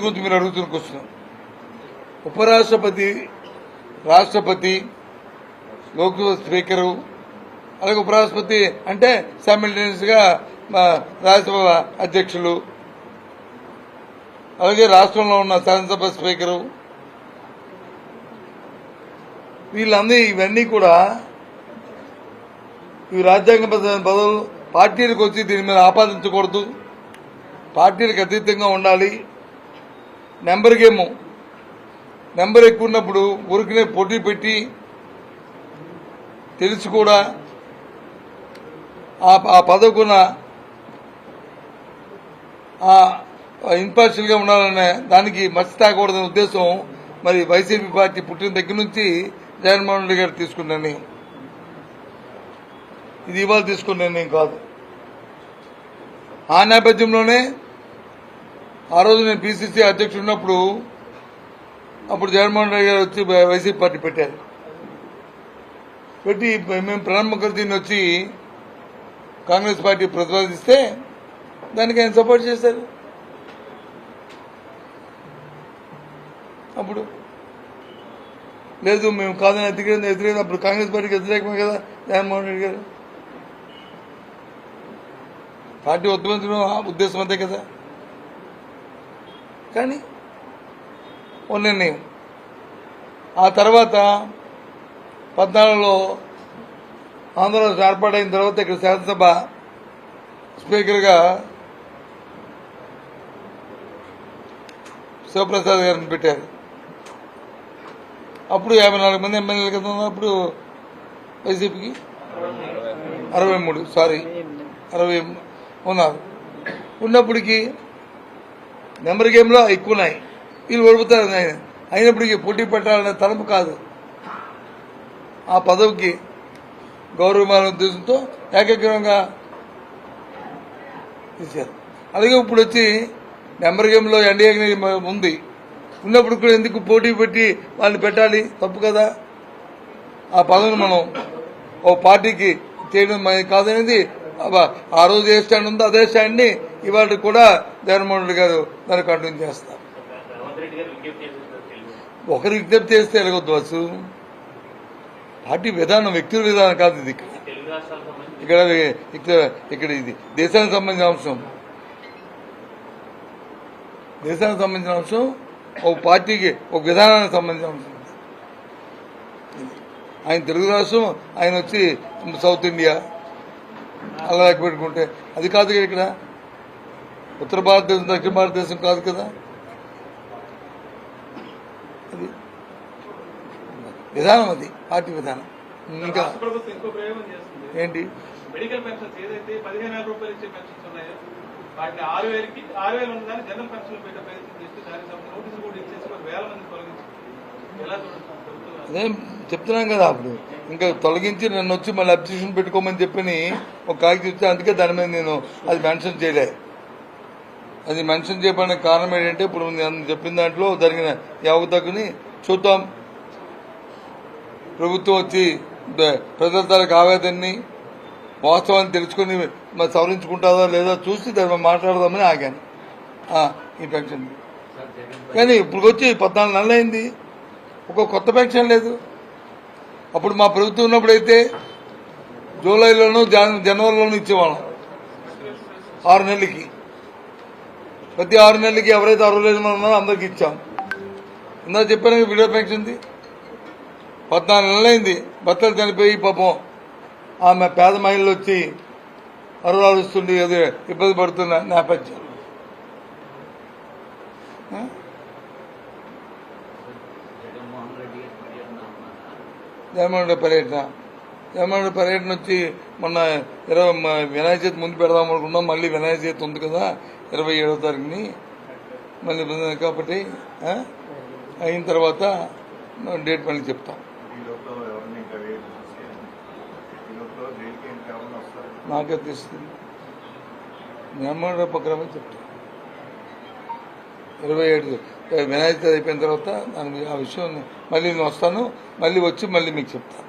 గురించి మీరు అడుగుతున్న క్వశ్చన్. ఉపరాష్ట్రపతి, రాష్ట్రపతి, లోక్సభ స్పీకరు, అలాగే ఉపరాష్ట్రపతి అంటే సైమల్టేనియస్ గా రాజ్యసభ అధ్యక్షులు, అలాగే రాష్ట్రంలో ఉన్న శాసనసభ స్పీకరు, వీళ్ళందరూ ఇవన్నీ కూడా ఇవి రాజ్యాంగ పదవులు. పార్టీలకు వచ్చి దీని మీద ఆపాదించకూడదు, పార్టీలకు అతీతంగా ఉండాలి. నెంబర్ గేమ్, నెంబర్ ఎక్కువ ఉన్నప్పుడు ఊరికనే పోటీ పెట్టి తెలిసి కూడా ఆ పదవుకున్న ఇంపార్షియల్ గా ఉండాలనే దానికి మర్చి తాగకూడదనే ఉద్దేశం మరి వైసీపీ పార్టీ పుట్టిన దగ్గర నుంచి జగన్మోహన్ రెడ్డి గారు తీసుకున్న నిర్ణయం. ఇది ఇవాళ తీసుకున్న నిర్ణయం కాదు. ఆ నేపథ్యంలోనే ఆ రోజు నేను పిసిసి అధ్యక్షుడు ఉన్నప్పుడు అప్పుడు జగన్మోహన్ రెడ్డి గారు వచ్చి వైసీపీ పార్టీ పెట్టారు. పెట్టి మేము ప్రణబ్ ముఖర్జీని వచ్చి కాంగ్రెస్ పార్టీ ప్రతిపాదిస్తే దానికి ఆయన సపోర్ట్ చేశారు. అప్పుడు లేదు మేము కాదని వ్యతిరేకం అప్పుడు కాంగ్రెస్ పార్టీకి వ్యతిరేకమే కదా జగన్మోహన్ రెడ్డి గారు. పార్టీ ఉద్యమించడం ఉద్దేశం అంతే కదా. కానీ ఓ నిర్ణయం. ఆ తర్వాత 14లో ఆంధ్రప్రదేశ్ ఏర్పాటైన తర్వాత ఇక్కడ శాసనసభ స్పీకర్గా శివప్రసాద్ గారిని పెట్టారు. అప్పుడు 54 మంది ఎమ్మెల్యేలు కదా ఉన్నప్పుడు వైసీపీకి 60 ఉన్నారు. ఉన్నప్పటికీ నెంబర్ గేమ్లో ఎక్కువ ఉన్నాయి. వీళ్ళు ఓడిపోతారు. అయినప్పటికీ పోటీ పెట్టాలనే తలంపు కాదు. ఆ పదవికి గౌరవమైన ఉద్దేశంతో ఏకగ్రీవంగా తీశారు. అలాగే ఇప్పుడు వచ్చి నెంబర్ గేమ్లో ఎన్డీఏ ఉంది. ఉన్నప్పుడు కూడా ఎందుకు పోటీ పెట్టి వాళ్ళని పెట్టాలి? తప్పు కదా. ఆ పదవిని మనం ఓ పార్టీకి చేయడం కాదనేది ఆ రోజు ఏ స్టాండ్ ఉందో అదే స్టాండ్ని ఇవాళ కూడా జగన్మోహన్ రెడ్డి గారు దాన్ని కంటిన్యూ చేస్తారు. ఒకరి విజ్ఞప్తి చేస్తే ఎలాగొద్దు బస్సు. పార్టీ విధానం, వ్యక్తుల విధానం కాదు ఇది. ఇక్కడ ఇది దేశానికి సంబంధించిన అంశం. దేశానికి సంబంధించిన అంశం, ఒక పార్టీకి ఒక విధానానికి సంబంధించిన అంశం. ఆయన తెలుగు రాష్ట్రం, ఆయన వచ్చి సౌత్ ఇండియా అలా పెట్టుకుంటే అది కాదు కదా. ఇక్కడ ఉత్తర భారతదేశం, దక్షిణ భారతదేశం కాదు కదా. అది విధానం, అది పార్టీ విధానం. ఇంకా ఏంటి మెడికల్ పెన్షన్స్ ఏదైతే 15,000 రూపాయలు ఇచ్చే పెన్షన్స్ ఉన్నాయో వాటిని 6,000 ఉన్నదాన్ని జనరల్ పెన్షన్ పెట్టే ప్రయత్నం చేస్తే దానికి నోటీసులు కూడా ఇచ్చేసి 1,000 మంది తొలగించి ఎలా అదే చెప్తున్నాం కదా. అప్పుడు ఇంకా తొలగించి నన్ను వచ్చి మళ్ళీ అబ్జెక్షన్ పెట్టుకోమని చెప్పని ఒక కాగితం ఇస్తే, అందుకే దాని మీద నేను అది మెన్షన్ చేయలే. అది మెన్షన్ చేయడానికి కారణం ఏంటంటే ఇప్పుడు నేను చెప్పిన దాంట్లో జరిగిన అవకతవకని చూద్దాం. ప్రభుత్వం వచ్చి ప్రజల తాలూకు ఆవేదనని, వాస్తవాన్ని తెలుసుకుని మరి సవరించుకుంటుందో లేదో చూసి దాన్ని మాట్లాడదామని ఆగాను ఈ పెన్షన్. కానీ ఇప్పుడు వచ్చి 14 నెలలు అయింది, ఒక కొత్త పెన్షన్ లేదు. అప్పుడు మా ప్రభుత్వం ఉన్నప్పుడైతే జూలైలోనూ జనవరిలోనూ ఇచ్చేవాళ్ళం 6 నెలలకి. ప్రతి 6 నెలలకి ఎవరైతే 60 మంది ఉన్నారో అందరికి ఇచ్చాం. ఇందా చెప్పాను విడో పెన్షన్ది 14 నెలలైంది. భర్తలు చనిపోయి పాపం ఆమె పేద మహిళలు వచ్చి అరువాలుస్తుండి అదే ఇబ్బంది పడుతున్న నేపథ్యం. జగన్మోహన్ రెడ్డి పర్యటన వచ్చి మొన్న వినాయక చవితి ముందు పెడదాం అనుకున్నాం. మళ్ళీ వినాయక చవితి ఉంది కదా 27వ తారీఖుని మళ్ళీ కాబట్టి అయిన తర్వాత డేట్ మళ్ళీ చెప్తాం. నాకే తెలుస్తుంది. జగన్మోహన్ రెడ్డి పక్కన చెప్తాను. 27 వినాయక చవితి అయిపోయిన తర్వాత ఆ విషయం మళ్ళీ నేను వస్తాను. మళ్ళీ వచ్చి మళ్ళీ మీకు చెప్తాను.